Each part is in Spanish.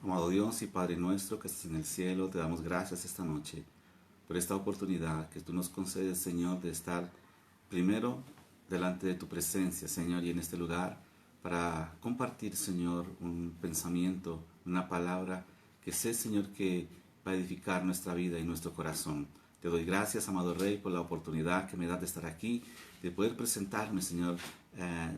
Amado Dios y Padre nuestro que estás en el cielo, te damos gracias esta noche por esta oportunidad que tú nos concedes, Señor, de estar primero delante de tu presencia, Señor, y en este lugar para compartir, Señor, un pensamiento, una palabra que sé, Señor, que va a edificar nuestra vida y nuestro corazón. Te doy gracias, amado Rey, por la oportunidad que me das de estar aquí, de poder presentarme, Señor,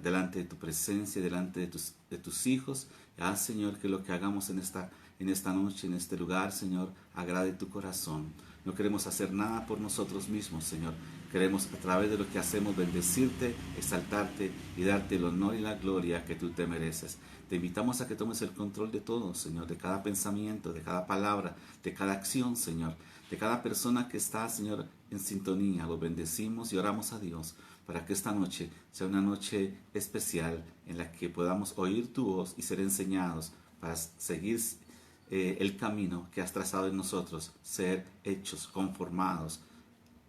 delante de tu presencia, delante de tus hijos. Haz, Señor, que lo que hagamos en esta noche, en este lugar, Señor, agrade tu corazón. No queremos hacer nada por nosotros mismos, Señor. Queremos, a través de lo que hacemos, bendecirte, exaltarte y darte el honor y la gloria que tú te mereces. Te invitamos a que tomes el control de todo, Señor, de cada pensamiento, de cada palabra, de cada acción, Señor, de cada persona que está, Señor, en sintonía. Lo bendecimos y oramos a Dios para que esta noche sea una noche especial en la que podamos oír tu voz y ser enseñados para seguir el camino que has trazado en nosotros, ser hechos, conformados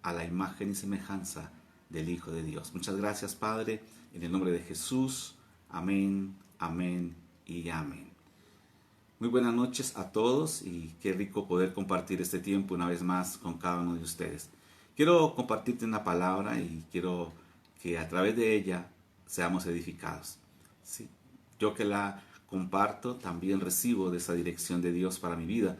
a la imagen y semejanza del Hijo de Dios. Muchas gracias, Padre, en el nombre de Jesús. Amén, amén y amén. Muy buenas noches a todos y qué rico poder compartir este tiempo una vez más con cada uno de ustedes. Quiero compartirte una palabra y quiero que a través de ella seamos edificados. ¿Sí? Yo que la comparto también recibo de esa dirección de Dios para mi vida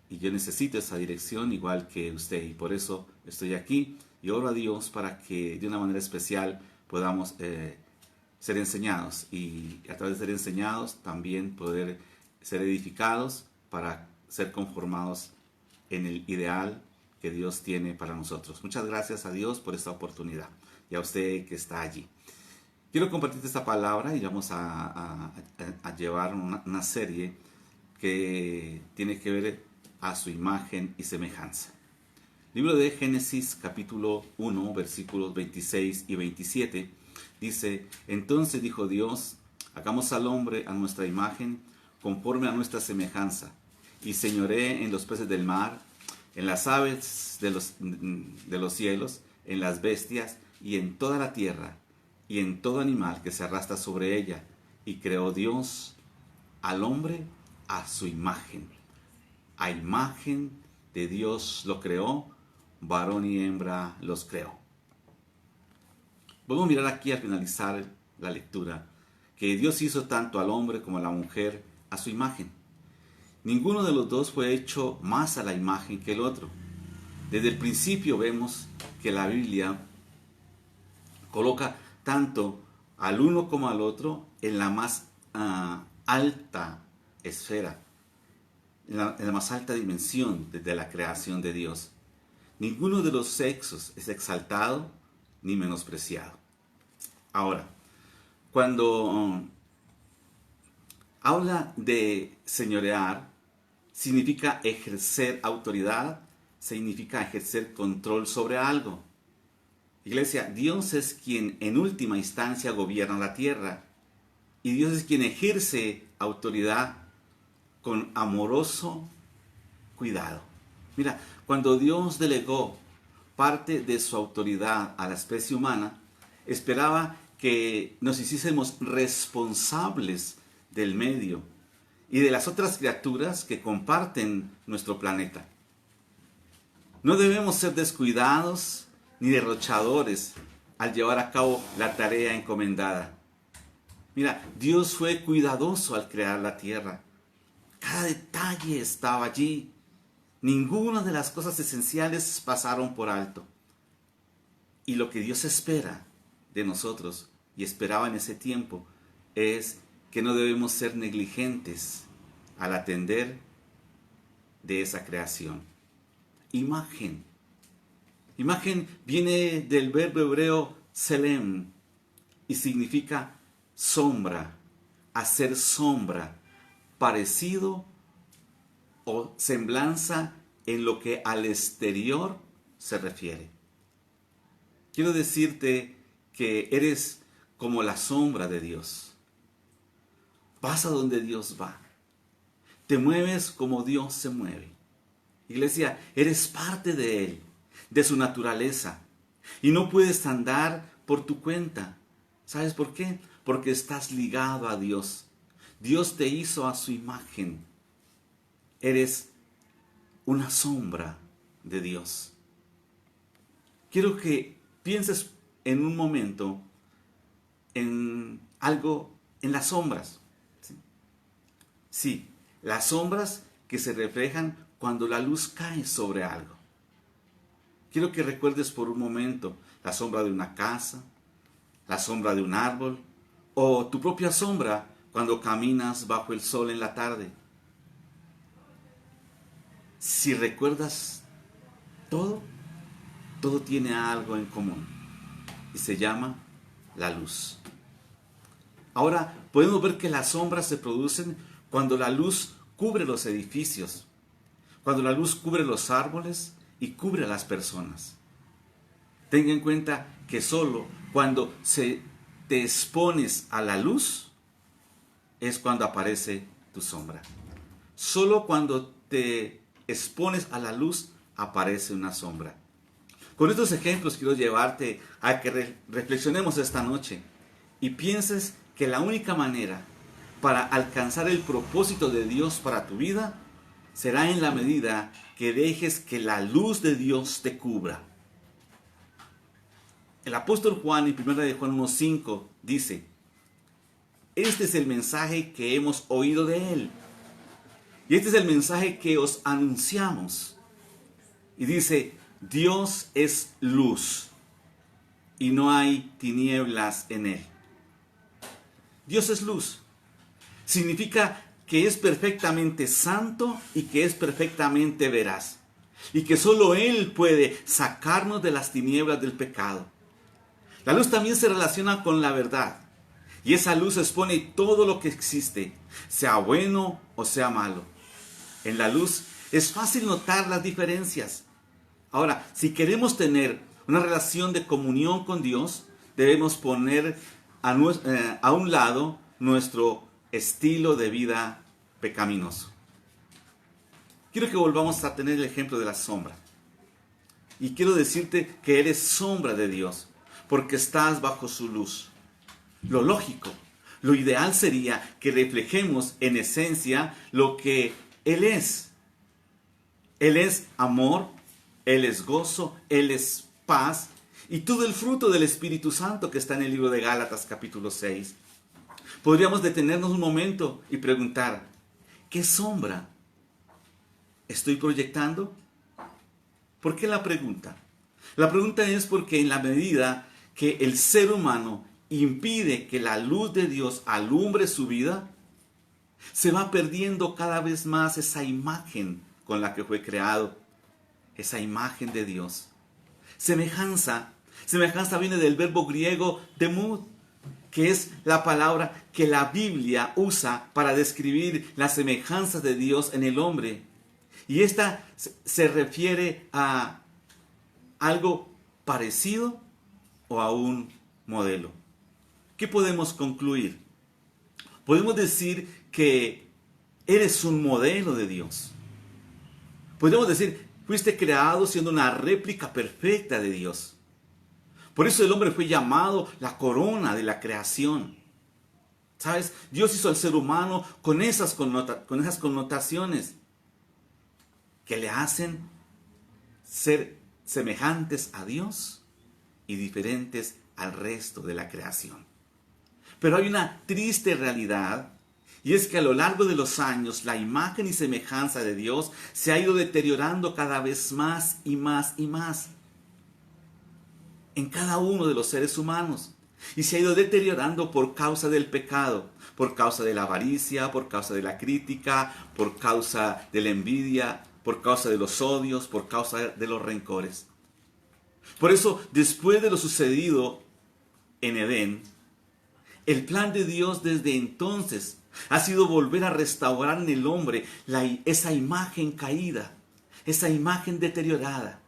y yo necesito esa dirección igual que usted y por eso estoy aquí y oro a Dios para que de una manera especial podamos ser enseñados y a través de ser enseñados también poder ser edificados para ser conformados en el ideal que Dios tiene para nosotros. Muchas gracias a Dios por esta oportunidad y a usted que está allí. Quiero compartirte esta palabra y vamos a llevar una serie que tiene que ver a su imagen y semejanza. Libro de Génesis capítulo 1 versículos 26 y 27 dice: Entonces dijo Dios, hagamos al hombre a nuestra imagen, conforme a nuestra semejanza, y señoree en los peces del mar, en las aves de los cielos, en las bestias y en toda la tierra, y en todo animal que se arrastra sobre ella. Y creó Dios al hombre a su imagen. A imagen de Dios lo creó, varón y hembra los creó. Vamos a mirar aquí al finalizar la lectura que Dios hizo tanto al hombre como a la mujer a su imagen. Ninguno de los dos fue hecho más a la imagen que el otro. Desde el principio vemos que la Biblia coloca tanto al uno como al otro en la más alta esfera, en la más alta dimensión desde la creación de Dios. Ninguno de los sexos es exaltado ni menospreciado. Ahora, cuando habla de señorear, significa ejercer autoridad, significa ejercer control sobre algo. Iglesia, Dios es quien en última instancia gobierna la tierra y Dios es quien ejerce autoridad con amoroso cuidado. Mira, cuando Dios delegó parte de su autoridad a la especie humana, esperaba que nos hiciésemos responsables del medio y de las otras criaturas que comparten nuestro planeta. No debemos ser descuidados ni derrochadores al llevar a cabo la tarea encomendada. Mira, Dios fue cuidadoso al crear la tierra. Cada detalle estaba allí. Ninguna de las cosas esenciales pasaron por alto. Y lo que Dios espera de nosotros, y esperaba en ese tiempo, es que no debemos ser negligentes al atender de esa creación. Imagen. Imagen viene del verbo hebreo selem y significa sombra, hacer sombra, parecido o semblanza en lo que al exterior se refiere. Quiero decirte que eres como la sombra de Dios. Vas a donde Dios va. Te mueves como Dios se mueve. Iglesia, eres parte de Él, de su naturaleza. Y no puedes andar por tu cuenta. ¿Sabes por qué? Porque estás ligado a Dios. Dios te hizo a su imagen. eres una sombra de Dios. Quiero que pienses en un momento en algo, en las sombras. Sí, las sombras que se reflejan cuando la luz cae sobre algo. Quiero que recuerdes por un momento la sombra de una casa, la sombra de un árbol, o tu propia sombra cuando caminas bajo el sol en la tarde. Si recuerdas todo, todo tiene algo en común y se llama la luz. Ahora podemos ver que las sombras se producen cuando la luz cubre los edificios, cuando la luz cubre los árboles y cubre a las personas. Ten en cuenta que solo cuando te expones a la luz es cuando aparece tu sombra. Solo cuando te expones a la luz aparece una sombra. Con estos ejemplos quiero llevarte a que reflexionemos esta noche y pienses que la única manera para alcanzar el propósito de Dios para tu vida será en la medida que dejes que la luz de Dios te cubra. El apóstol Juan en 1 de Juan 1:5 dice: este es el mensaje que hemos oído de él y este es el mensaje que os anunciamos. Y dice: Dios es luz y no hay tinieblas en él. Dios es luz. Significa que es perfectamente santo y que es perfectamente veraz. Y que solo Él puede sacarnos de las tinieblas del pecado. La luz también se relaciona con la verdad. Y esa luz expone todo lo que existe, sea bueno o sea malo. En la luz es fácil notar las diferencias. Ahora, si queremos tener una relación de comunión con Dios, debemos poner a un lado nuestro estilo de vida pecaminoso. Quiero que volvamos a tener el ejemplo de la sombra. Y quiero decirte que eres sombra de Dios, porque estás bajo su luz. Lo lógico, lo ideal sería que reflejemos en esencia lo que Él es. Él es amor, Él es gozo, Él es paz y todo el fruto del Espíritu Santo que está en el libro de Gálatas capítulo 6. Podríamos detenernos un momento y preguntar: ¿qué sombra estoy proyectando? ¿Por qué la pregunta? La pregunta es porque en la medida que el ser humano impide que la luz de Dios alumbre su vida, se va perdiendo cada vez más esa imagen con la que fue creado, esa imagen de Dios. Semejanza viene del verbo griego demud, que es la palabra que la Biblia usa para describir la semejanza de Dios en el hombre. Y esta se refiere a algo parecido o a un modelo. ¿Qué podemos concluir? Podemos decir que eres un modelo de Dios. Podemos decir, fuiste creado siendo una réplica perfecta de Dios. Por eso el hombre fue llamado la corona de la creación. ¿Sabes? Dios hizo al ser humano con esas connotaciones que le hacen ser semejantes a Dios y diferentes al resto de la creación. Pero hay una triste realidad, y es que a lo largo de los años la imagen y semejanza de Dios se ha ido deteriorando cada vez más y más y más en cada uno de los seres humanos. Y se ha ido deteriorando por causa del pecado, por causa de la avaricia, por causa de la crítica, por causa de la envidia, por causa de los odios, por causa de los rencores. Por eso, después de lo sucedido en Edén, el plan de Dios desde entonces ha sido volver a restaurar en el hombre esa imagen caída, esa imagen deteriorada.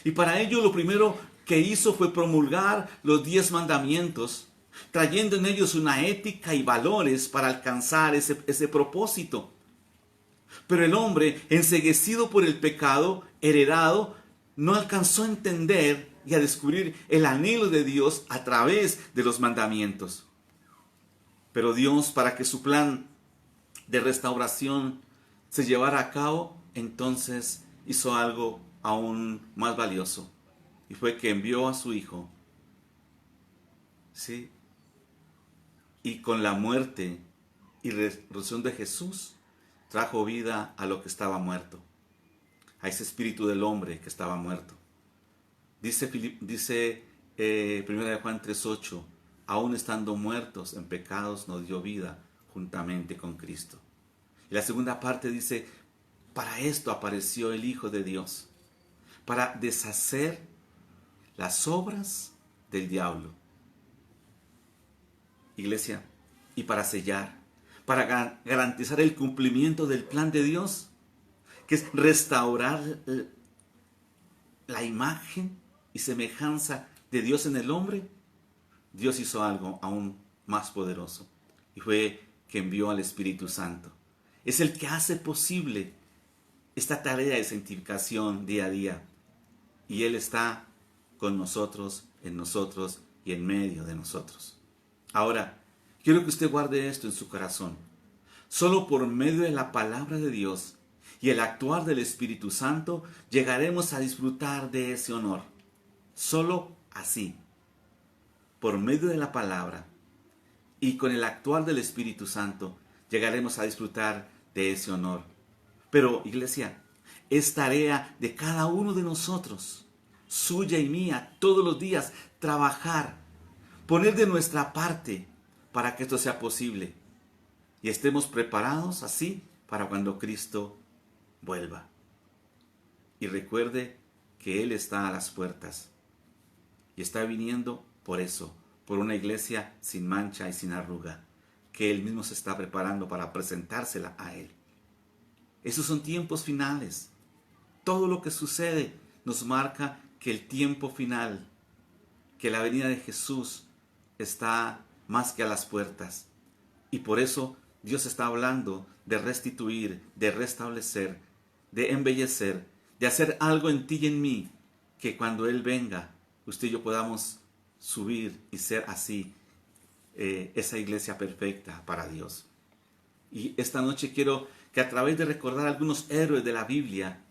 Y para ello lo primero que hizo fue promulgar los 10 mandamientos, trayendo en ellos una ética y valores para alcanzar ese propósito. Pero el hombre, enceguecido por el pecado heredado, no alcanzó a entender y a descubrir el anhelo de Dios a través de los mandamientos. Pero Dios, para que su plan de restauración se llevara a cabo, entonces hizo algo aún más valioso. Y fue que envió a su hijo, ¿sí? Y con la muerte y resurrección de Jesús, trajo vida a lo que estaba muerto, a ese espíritu del hombre que estaba muerto. Dice 1 Juan 3:8, aún estando muertos en pecados, nos dio vida juntamente con Cristo. Y la segunda parte dice, para esto apareció el Hijo de Dios, para deshacer las obras del diablo. Iglesia, y para sellar, para garantizar el cumplimiento del plan de Dios, que es restaurar la imagen y semejanza de Dios en el hombre. Dios hizo algo aún más poderoso, y fue que envió al Espíritu Santo. Es el que hace posible esta tarea de santificación día a día, y Él está con nosotros, en nosotros y en medio de nosotros. Ahora, quiero que usted guarde esto en su corazón. Solo por medio de la palabra de Dios y el actuar del Espíritu Santo llegaremos a disfrutar de ese honor. Solo así, por medio de la palabra y con el actuar del Espíritu Santo, llegaremos a disfrutar de ese honor. Pero, iglesia, es tarea de cada uno de nosotros, suya y mía, todos los días, trabajar, poner de nuestra parte para que esto sea posible y estemos preparados así para cuando Cristo vuelva. Y recuerde que Él está a las puertas y está viniendo por eso, por una iglesia sin mancha y sin arruga, que Él mismo se está preparando para presentársela a Él. Esos son tiempos finales. Todo lo que sucede nos marca que el tiempo final, que la venida de Jesús está más que a las puertas. Y por eso Dios está hablando de restituir, de restablecer, de embellecer, de hacer algo en ti y en mí, que cuando Él venga, usted y yo podamos subir y ser así, esa iglesia perfecta para Dios. Y esta noche quiero que a través de recordar algunos héroes de la Biblia,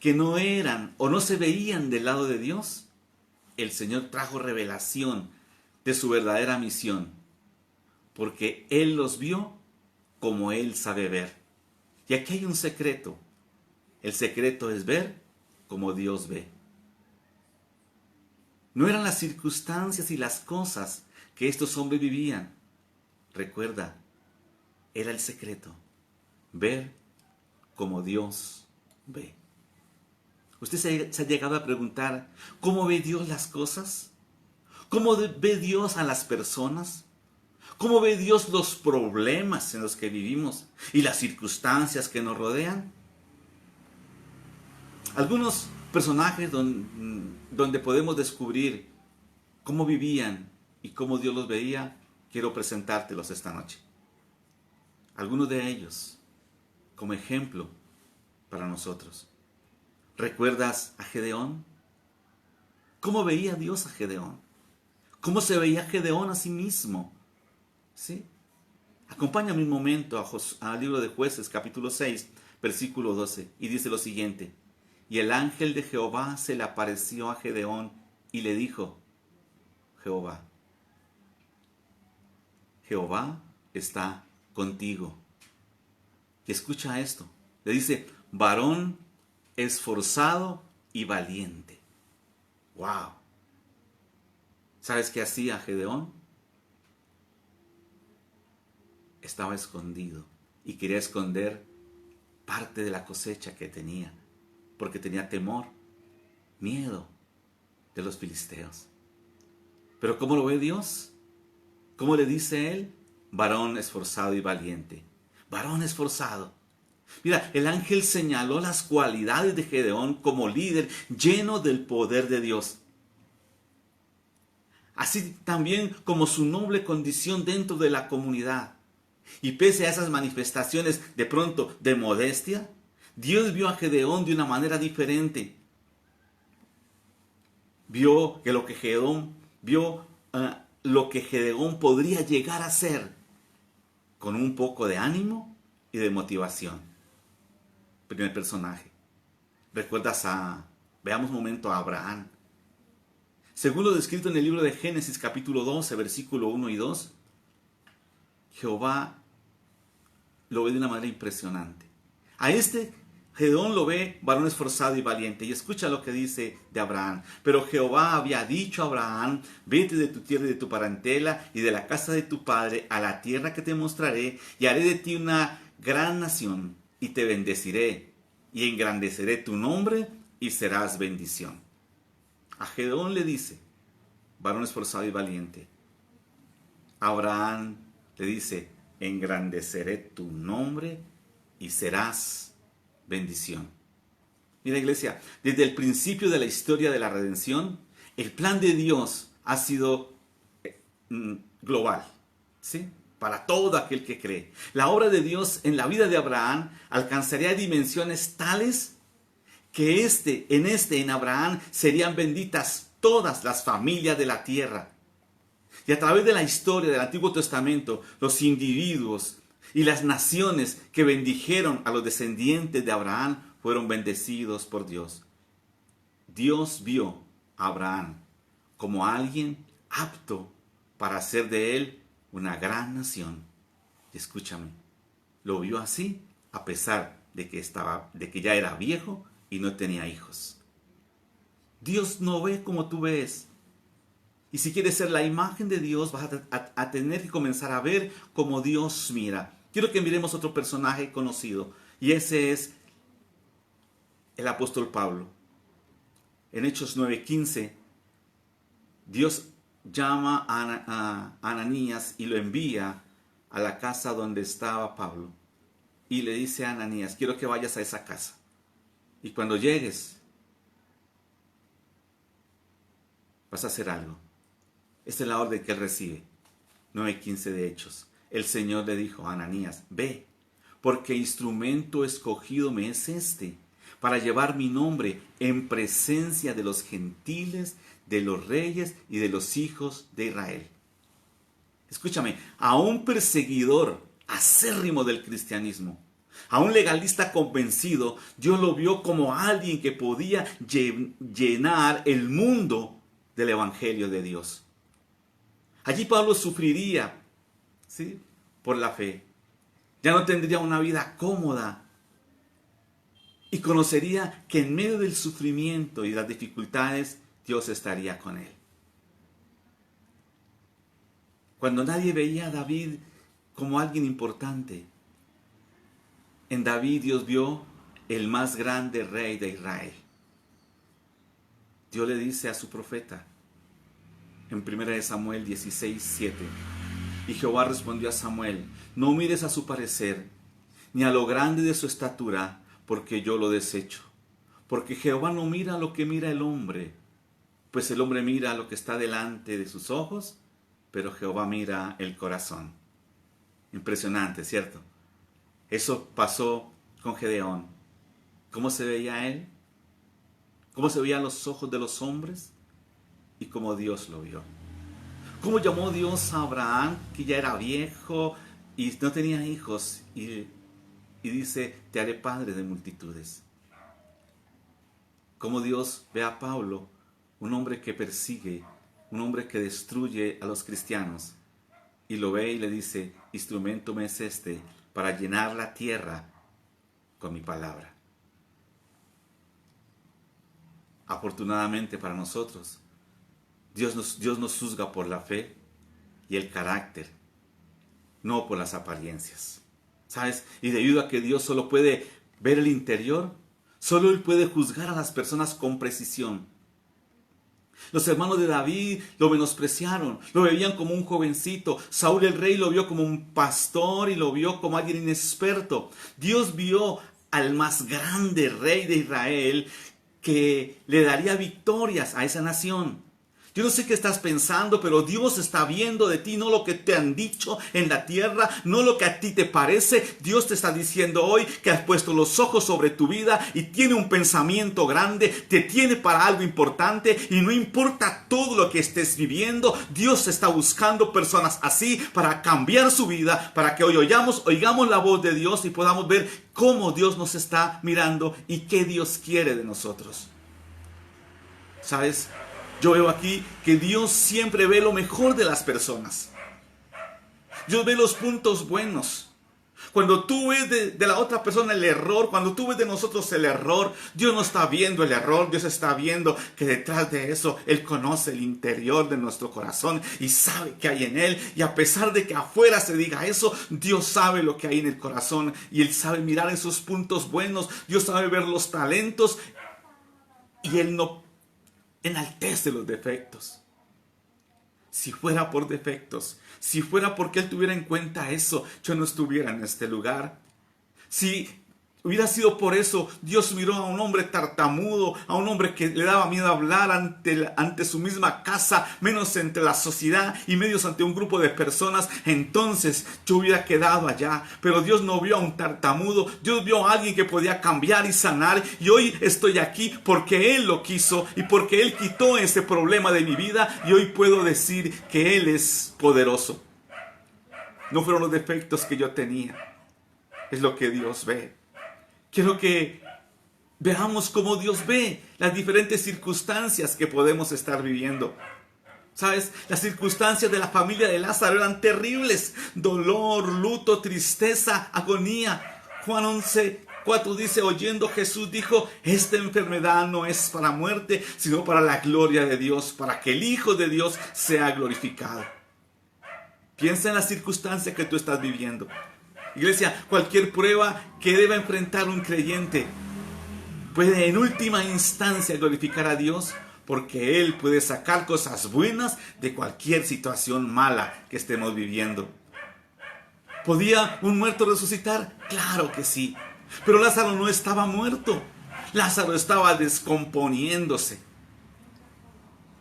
que no eran o no se veían del lado de Dios, el Señor trajo revelación de su verdadera misión, porque Él los vio como Él sabe ver. Y aquí hay un secreto. El secreto es ver como Dios ve. No eran las circunstancias y las cosas que estos hombres vivían. Recuerda, era el secreto. Ver como Dios ve. ¿Usted se ha llegado a preguntar cómo ve Dios las cosas? ¿Cómo ve Dios a las personas? ¿Cómo ve Dios los problemas en los que vivimos y las circunstancias que nos rodean? Algunos personajes donde podemos descubrir cómo vivían y cómo Dios los veía, quiero presentártelos esta noche. Algunos de ellos como ejemplo para nosotros. ¿Recuerdas a Gedeón? ¿Cómo veía Dios a Gedeón? ¿Cómo se veía Gedeón a sí mismo? ¿Sí? Acompáñame un momento al libro de Jueces, capítulo 6, versículo 12, y dice lo siguiente: y el ángel de Jehová se le apareció a Gedeón y le dijo, Jehová está contigo. Y escucha esto, le dice, varón esforzado y valiente. ¡Wow! ¿Sabes qué hacía Gedeón? Estaba escondido y quería esconder parte de la cosecha que tenía, porque tenía temor, miedo de los filisteos. Pero ¿cómo lo ve Dios? ¿Cómo le dice Él? Varón esforzado y valiente. Varón esforzado. Mira, el ángel señaló las cualidades de Gedeón como líder lleno del poder de Dios. Así también como su noble condición dentro de la comunidad. Y pese a esas manifestaciones de pronto de modestia, Dios vio a Gedeón de una manera diferente. Vio lo que Gedeón podría llegar a ser con un poco de ánimo y de motivación. primer personaje. ¿Recuerdas veamos un momento a Abraham? Según lo descrito en el libro de Génesis capítulo 12, versículo 1 y 2, Jehová lo ve de una manera impresionante. A Gedeón lo ve varón esforzado y valiente. Y escucha lo que dice de Abraham. Pero Jehová había dicho a Abraham: vete de tu tierra y de tu parentela y de la casa de tu padre a la tierra que te mostraré, y haré de ti una gran nación, y te bendeciré, y engrandeceré tu nombre, y serás bendición. A Gedeón le dice, varón esforzado y valiente. A Abraham le dice, engrandeceré tu nombre y serás bendición. Mira, iglesia, desde el principio de la historia de la redención, el plan de Dios ha sido global, ¿sí? Para todo aquel que cree. La obra de Dios en la vida de Abraham alcanzaría dimensiones tales que en Abraham serían benditas todas las familias de la tierra. Y a través de la historia del Antiguo Testamento, los individuos y las naciones que bendijeron a los descendientes de Abraham fueron bendecidos por Dios. Dios vio a Abraham como alguien apto para hacer de él una gran nación. Y escúchame, lo vio así a pesar de que ya era viejo y no tenía hijos. Dios no ve como tú ves. Y si quieres ser la imagen de Dios, vas a tener que comenzar a ver como Dios mira. Quiero que miremos otro personaje conocido, y ese es el apóstol Pablo. En Hechos 9:15, Dios llama a Ananías y lo envía a la casa donde estaba Pablo. Y le dice a Ananías, quiero que vayas a esa casa. Y cuando llegues, vas a hacer algo. Esta es la orden que él recibe. 9:15 de Hechos. El Señor le dijo a Ananías, ve, porque instrumento escogido me es para llevar mi nombre en presencia de los gentiles, de los reyes y de los hijos de Israel. Escúchame, a un perseguidor acérrimo del cristianismo, a un legalista convencido, Dios lo vio como alguien que podía llenar el mundo del evangelio de Dios. Allí Pablo sufriría, ¿sí?, por la fe. Ya no tendría una vida cómoda. Y conocería que en medio del sufrimiento y las dificultades, Dios estaría con él. Cuando nadie veía a David como alguien importante, en David Dios vio el más grande rey de Israel. Dios le dice a su profeta, en 1 Samuel 16:7, y Jehová respondió a Samuel, no mires a su parecer, ni a lo grande de su estatura, porque yo lo desecho. Porque Jehová no mira lo que mira el hombre, pues el hombre mira lo que está delante de sus ojos, pero Jehová mira el corazón. Impresionante, ¿cierto? Eso pasó con Gedeón. ¿Cómo se veía él? ¿Cómo se veían los ojos de los hombres? Y cómo Dios lo vio. ¿Cómo llamó Dios a Abraham, que ya era viejo y no tenía hijos? Y dice, te haré padre de multitudes. Cómo Dios ve a Pablo, un hombre que persigue, un hombre que destruye a los cristianos, y lo ve y le dice, instrumento me es para llenar la tierra con mi palabra. Afortunadamente para nosotros, Dios nos juzga por la fe y el carácter, no por las apariencias. ¿Sabes? Y debido a que Dios solo puede ver el interior, solo Él puede juzgar a las personas con precisión. Los hermanos de David lo menospreciaron, lo veían como un jovencito. Saúl el rey lo vio como un pastor y lo vio como alguien inexperto. Dios vio al más grande rey de Israel que le daría victorias a esa nación. Yo no sé qué estás pensando, pero Dios está viendo de ti, no lo que te han dicho en la tierra, no lo que a ti te parece. Dios te está diciendo hoy que has puesto los ojos sobre tu vida y tiene un pensamiento grande, te tiene para algo importante y no importa todo lo que estés viviendo, Dios está buscando personas así para cambiar su vida, para que hoy oigamos la voz de Dios y podamos ver cómo Dios nos está mirando y qué Dios quiere de nosotros. ¿Sabes? Yo veo aquí que Dios siempre ve lo mejor de las personas. Dios ve los puntos buenos. Cuando tú ves de la otra persona el error, cuando tú ves de nosotros el error, Dios no está viendo el error, Dios está viendo que detrás de eso Él conoce el interior de nuestro corazón y sabe qué hay en Él. Y a pesar de que afuera se diga eso, Dios sabe lo que hay en el corazón y Él sabe mirar esos puntos buenos, Dios sabe ver los talentos y Él no enaltece los defectos. Si fuera por defectos, si fuera porque Él tuviera en cuenta eso, yo no estuviera en este lugar. Si hubiera sido por eso, Dios miró a un hombre tartamudo, a un hombre que le daba miedo hablar ante su misma casa, menos entre la sociedad y menos ante un grupo de personas, entonces yo hubiera quedado allá. Pero Dios no vio a un tartamudo, Dios vio a alguien que podía cambiar y sanar, y hoy estoy aquí porque Él lo quiso y porque Él quitó ese problema de mi vida, y hoy puedo decir que Él es poderoso. No fueron los defectos que yo tenía, es lo que Dios ve. Quiero que veamos cómo Dios ve las diferentes circunstancias que podemos estar viviendo. ¿Sabes? Las circunstancias de la familia de Lázaro eran terribles. Dolor, luto, tristeza, agonía. Juan 11:4 dice, oyendo Jesús dijo, esta enfermedad no es para muerte, sino para la gloria de Dios, para que el Hijo de Dios sea glorificado. Piensa en las circunstancias que tú estás viviendo. Iglesia, cualquier prueba que deba enfrentar un creyente puede en última instancia glorificar a Dios, porque Él puede sacar cosas buenas de cualquier situación mala que estemos viviendo. ¿Podía un muerto resucitar? Claro que sí. Pero Lázaro no estaba muerto. Lázaro estaba descomponiéndose.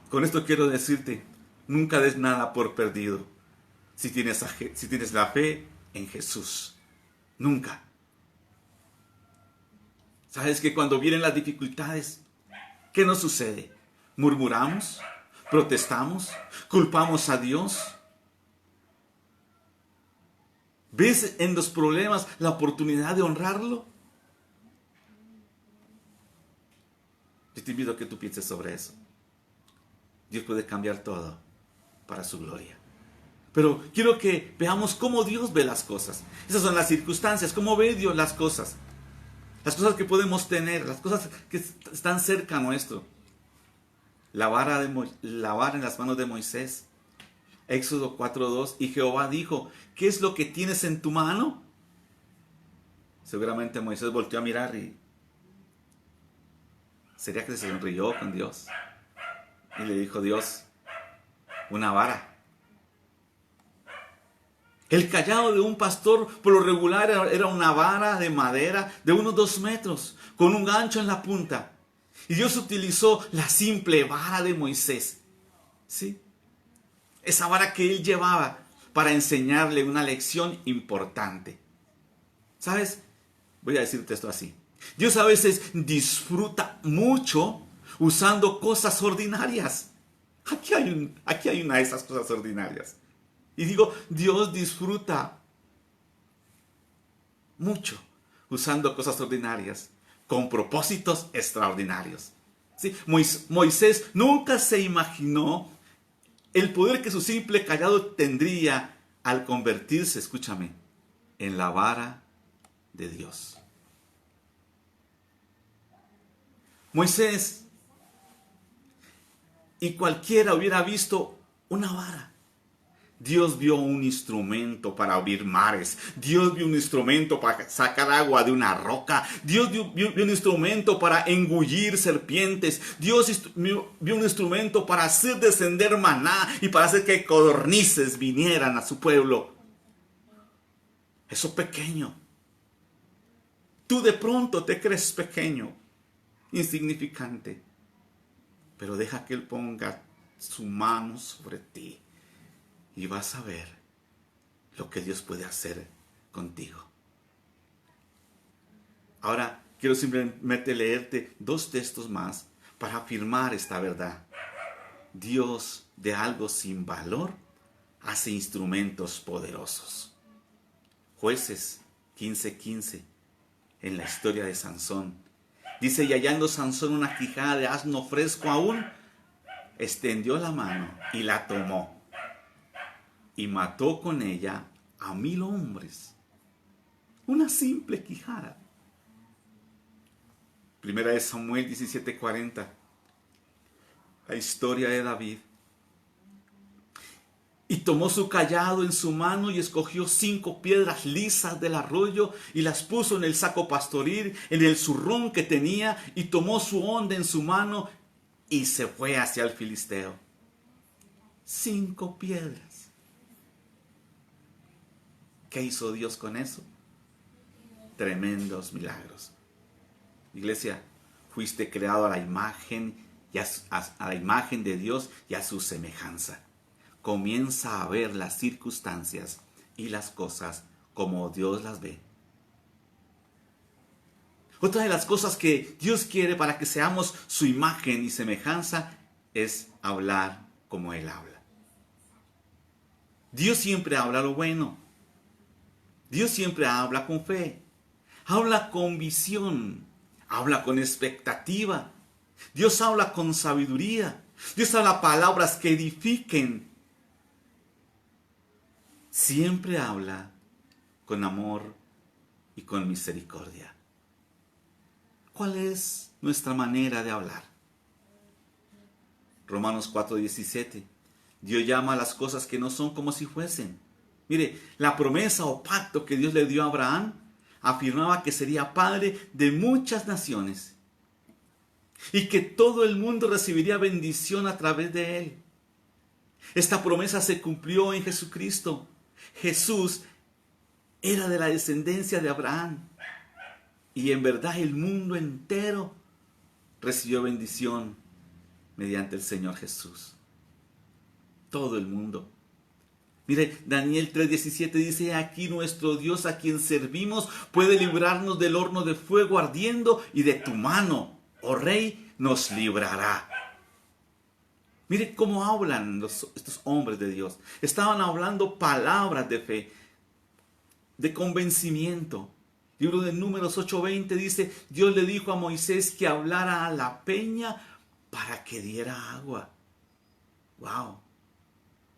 Con esto quiero decirte, nunca des nada por perdido. Si tienes la fe en Jesús. Nunca. ¿Sabes que cuando vienen las dificultades, qué nos sucede? ¿Murmuramos? ¿Protestamos? ¿Culpamos a Dios? ¿Ves en los problemas la oportunidad de honrarlo? Yo te invito a que tú pienses sobre eso. Dios puede cambiar todo para su gloria. Pero quiero que veamos cómo Dios ve las cosas. Esas son las circunstancias, cómo ve Dios las cosas. Las cosas que podemos tener, las cosas que están cerca nuestro. La vara en las manos de Moisés. Éxodo 4:2. Y Jehová dijo, ¿qué es lo que tienes en tu mano? Seguramente Moisés volteó a mirar y sería que se sonrió con Dios. Y le dijo Dios, una vara. El cayado de un pastor por lo regular era una vara de madera de unos 2 metros, con un gancho en la punta. Y Dios utilizó la simple vara de Moisés. ¿Sí? Esa vara que él llevaba para enseñarle una lección importante. ¿Sabes? Voy a decirte esto así. Dios a veces disfruta mucho usando cosas ordinarias. Aquí hay una de esas cosas ordinarias. Y digo, Dios disfruta mucho usando cosas ordinarias con propósitos extraordinarios. ¿Sí? Moisés nunca se imaginó el poder que su simple cayado tendría al convertirse, escúchame, en la vara de Dios. Moisés y cualquiera hubiera visto una vara. Dios vio un instrumento para abrir mares. Dios vio un instrumento para sacar agua de una roca. Dios vio un instrumento para engullir serpientes. Dios vio un instrumento para hacer descender maná y para hacer que codornices vinieran a su pueblo. Eso pequeño. Tú de pronto te crees pequeño, insignificante. Pero deja que Él ponga su mano sobre ti y vas a ver lo que Dios puede hacer contigo. Ahora quiero simplemente leerte 2 textos más para afirmar esta verdad. Dios de algo sin valor hace instrumentos poderosos. Jueces 15:15, en la historia de Sansón. Dice, y hallando Sansón una quijada de asno fresco aún, extendió la mano y la tomó, y mató con ella a 1000 hombres. Una simple quijada. Primera de Samuel 17:40. La historia de David. Y tomó su cayado en su mano y escogió 5 piedras lisas del arroyo y las puso en el saco pastoril, en el zurrón que tenía, y tomó su honda en su mano y se fue hacia el filisteo. 5 piedras. ¿Qué hizo Dios con eso? Tremendos milagros. Iglesia, fuiste creado a la imagen a la imagen de Dios y a su semejanza. Comienza a ver las circunstancias y las cosas como Dios las ve. Otra de las cosas que Dios quiere para que seamos su imagen y semejanza es hablar como Él habla. Dios siempre habla lo bueno. Dios siempre habla con fe. Habla con visión. Habla con expectativa. Dios habla con sabiduría. Dios habla palabras que edifiquen. Siempre habla con amor y con misericordia. ¿Cuál es nuestra manera de hablar? Romanos 4:17. Dios llama a las cosas que no son como si fuesen. Mire, la promesa o pacto que Dios le dio a Abraham afirmaba que sería padre de muchas naciones y que todo el mundo recibiría bendición a través de él. Esta promesa se cumplió en Jesucristo. Jesús era de la descendencia de Abraham y en verdad el mundo entero recibió bendición mediante el Señor Jesús. Todo el mundo. Mire, Daniel 3:17 dice, aquí nuestro Dios a quien servimos puede librarnos del horno de fuego ardiendo y de tu mano, oh Rey, nos librará. Mire cómo hablan estos hombres de Dios. Estaban hablando palabras de fe, de convencimiento. Libro de Números 8:20 dice, Dios le dijo a Moisés que hablara a la peña para que diera agua. ¡Wow!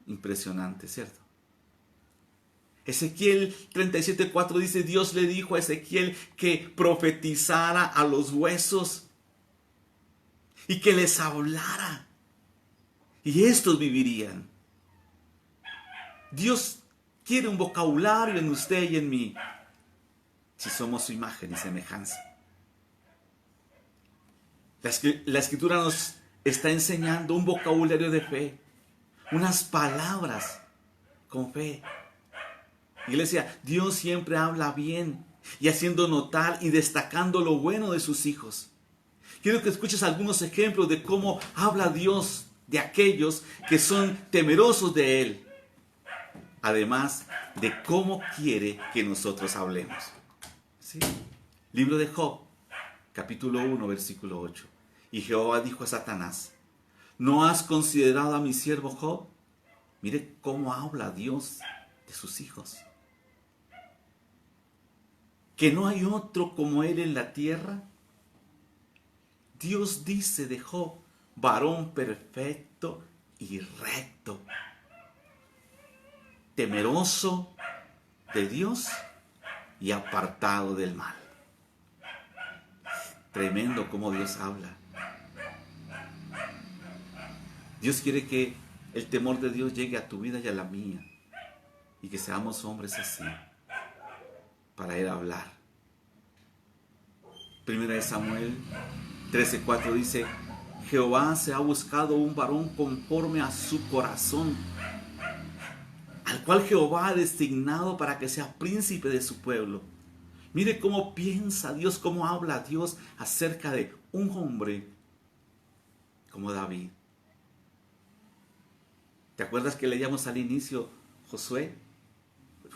Impresionante, ¿cierto? Ezequiel 37:4 dice, Dios le dijo a Ezequiel que profetizara a los huesos y que les hablara. Y estos vivirían. Dios quiere un vocabulario en usted y en mí, si somos su imagen y semejanza. La Escritura nos está enseñando un vocabulario de fe, unas palabras con fe. Iglesia, Dios siempre habla bien y haciendo notar y destacando lo bueno de sus hijos. Quiero que escuches algunos ejemplos de cómo habla Dios de aquellos que son temerosos de Él. Además de cómo quiere que nosotros hablemos. ¿Sí? Libro de Job, capítulo 1, versículo 8. Y Jehová dijo a Satanás, ¿no has considerado a mi siervo Job? Mire cómo habla Dios de sus hijos. Que no hay otro como él en la tierra. Dios dice de Job, varón perfecto y recto, temeroso de Dios y apartado del mal. Tremendo cómo Dios habla. Dios quiere que el temor de Dios llegue a tu vida y a la mía, y que seamos hombres así, para Él hablar. Primera de Samuel 13:4 dice, Jehová se ha buscado un varón conforme a su corazón, al cual Jehová ha designado para que sea príncipe de su pueblo. Mire cómo piensa Dios, cómo habla Dios acerca de un hombre como David. ¿Te acuerdas que leíamos al inicio, Josué,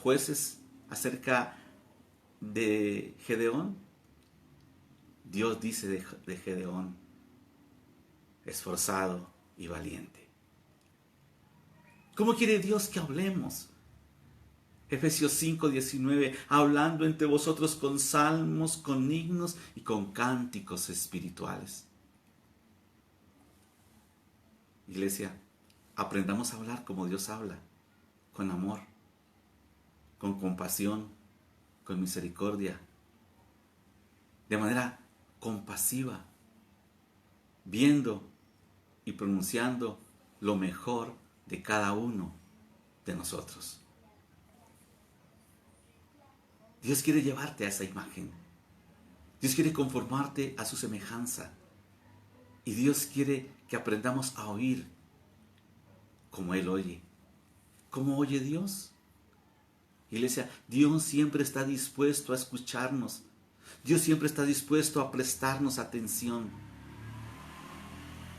Jueces, acerca de Gedeón? Dios dice de Gedeón, esforzado y valiente. ¿Cómo quiere Dios que hablemos? Efesios 5:19, hablando entre vosotros con salmos, con himnos y con cánticos espirituales. Iglesia, aprendamos a hablar como Dios habla, con amor, con compasión, con misericordia, de manera compasiva, viendo y pronunciando lo mejor de cada uno de nosotros. Dios quiere llevarte a esa imagen. Dios quiere conformarte a su semejanza. Y Dios quiere que aprendamos a oír como Él oye. ¿Cómo oye Dios? Iglesia, Dios siempre está dispuesto a escucharnos. Dios siempre está dispuesto a prestarnos atención.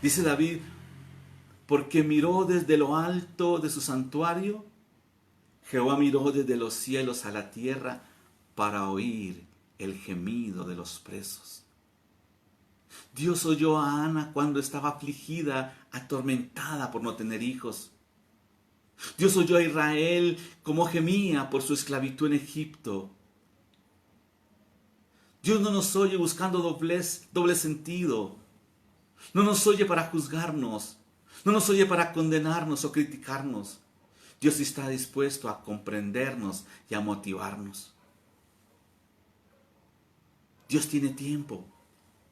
Dice David, porque miró desde lo alto de su santuario, Jehová miró desde los cielos a la tierra para oír el gemido de los presos. Dios oyó a Ana cuando estaba afligida, atormentada por no tener hijos. Dios oyó a Israel como gemía por su esclavitud en Egipto. Dios no nos oye buscando doble sentido. No nos oye para juzgarnos. No nos oye para condenarnos o criticarnos. Dios está dispuesto a comprendernos y a motivarnos. Dios tiene tiempo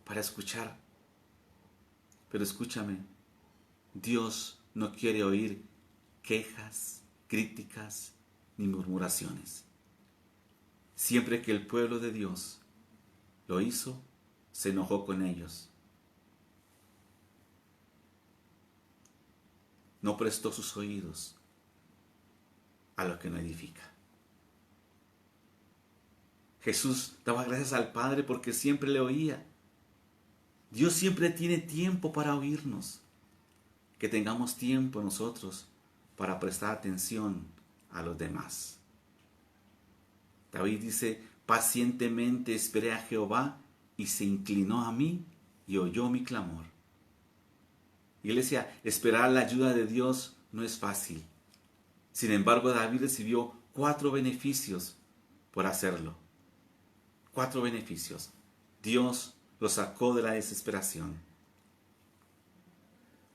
para escuchar. Pero escúchame, Dios no quiere oír quejas, críticas ni murmuraciones. Siempre que el pueblo de Dios lo hizo, se enojó con ellos. No prestó sus oídos a lo que no edifica. Jesús daba gracias al Padre porque siempre le oía. Dios siempre tiene tiempo para oírnos. Que tengamos tiempo nosotros para prestar atención a los demás. David dice, pacientemente esperé a Jehová y se inclinó a mí y oyó mi clamor. Iglesia, esperar la ayuda de Dios no es fácil. Sin embargo, David recibió 4 beneficios por hacerlo. 4 beneficios. Dios lo sacó de la desesperación.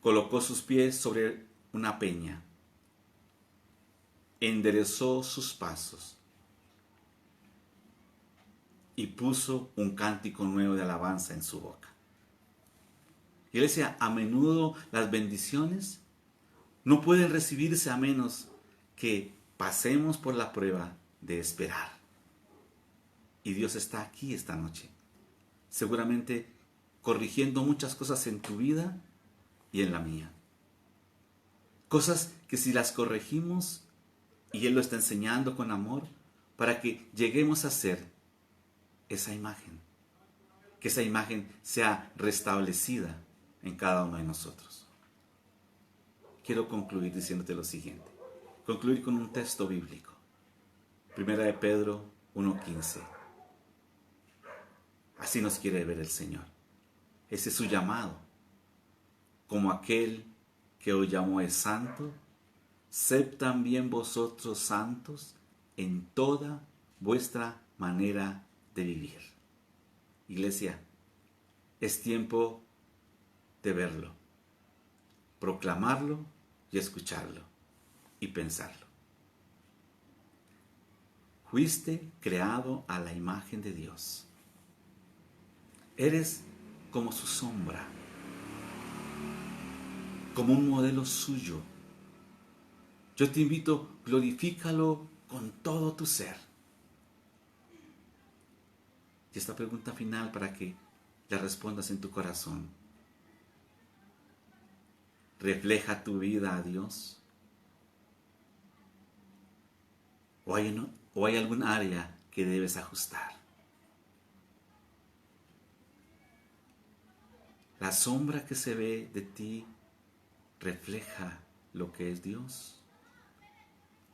Colocó sus pies sobre una peña. Enderezó sus pasos. Y puso un cántico nuevo de alabanza en su boca. Iglesia, a menudo las bendiciones no pueden recibirse a menos que pasemos por la prueba de esperar. Y Dios está aquí esta noche, seguramente corrigiendo muchas cosas en tu vida y en la mía. Cosas que si las corregimos, y Él lo está enseñando con amor, para que lleguemos a ser esa imagen, que esa imagen sea restablecida en cada uno de nosotros. Quiero concluir diciéndote lo siguiente, concluir con un texto bíblico. Primera de Pedro 1:15. Así nos quiere ver el Señor. Ese es su llamado. Como aquel que os llamó es santo, sed también vosotros santos en toda vuestra manera de vivir. Iglesia, es tiempo de verlo, proclamarlo y escucharlo y pensarlo. Fuiste creado a la imagen de Dios. Eres como su sombra, como un modelo suyo. Yo te invito, glorifícalo con todo tu ser. Y esta pregunta final para que la respondas en tu corazón. ¿Refleja tu vida a Dios? ¿O hay algún área que debes ajustar? La sombra que se ve de ti refleja lo que es Dios.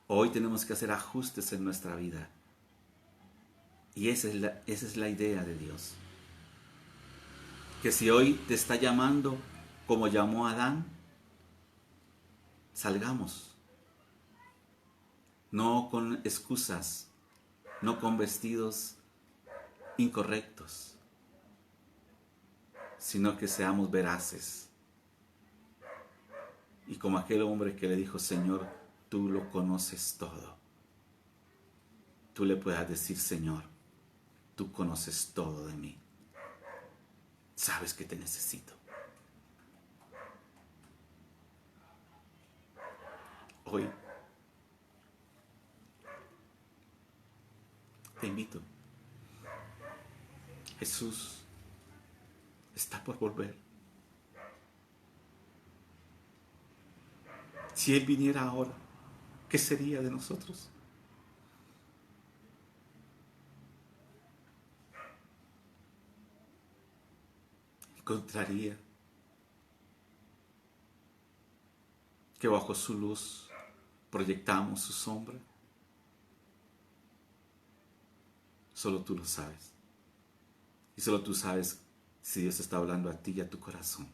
Hoy tenemos que hacer ajustes en nuestra vida. Y esa es la idea de Dios. Que si hoy te está llamando como llamó a Adán, salgamos. No con excusas, no con vestidos incorrectos, sino que seamos veraces. Y como aquel hombre que le dijo, Señor, tú lo conoces todo. Tú le puedas decir, Señor, tú conoces todo de mí. Sabes que te necesito. Hoy te invito. Jesús está por volver. Si Él viniera ahora, ¿qué sería de nosotros? Encontraría que bajo su luz proyectamos su sombra. Solo tú lo sabes. Y solo tú sabes si Dios está hablando a ti y a tu corazón.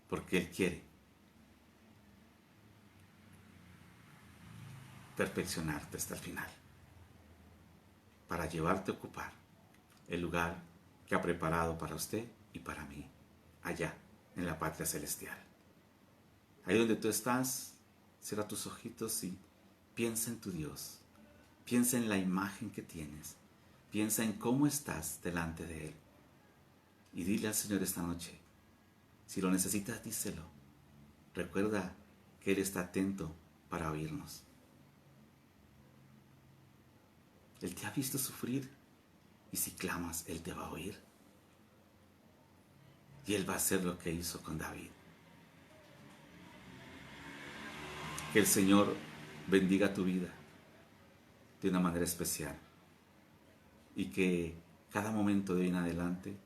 Porque Él quiere perfeccionarte hasta el final. Para llevarte a ocupar el lugar que ha preparado para usted y para mí, allá en la patria celestial. Ahí donde tú estás, cierra tus ojitos y piensa en tu Dios. Piensa en la imagen que tienes. Piensa en cómo estás delante de Él. Y dile al Señor esta noche, si lo necesitas, díselo. Recuerda que Él está atento para oírnos. Él te ha visto sufrir y si clamas, Él te va a oír. Y Él va a hacer lo que hizo con David. Que el Señor bendiga tu vida de una manera especial. Y que cada momento de hoy en adelante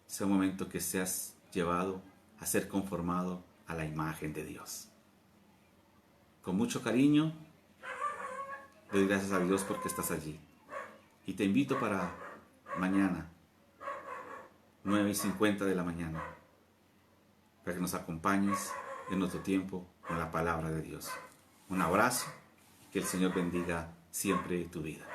sea un momento que seas llevado a ser conformado a la imagen de Dios. Con mucho cariño, le doy gracias a Dios porque estás allí. Y te invito para mañana, 9:50 de la mañana, para que nos acompañes en nuestro tiempo con la palabra de Dios. Un abrazo, que el Señor bendiga siempre tu vida.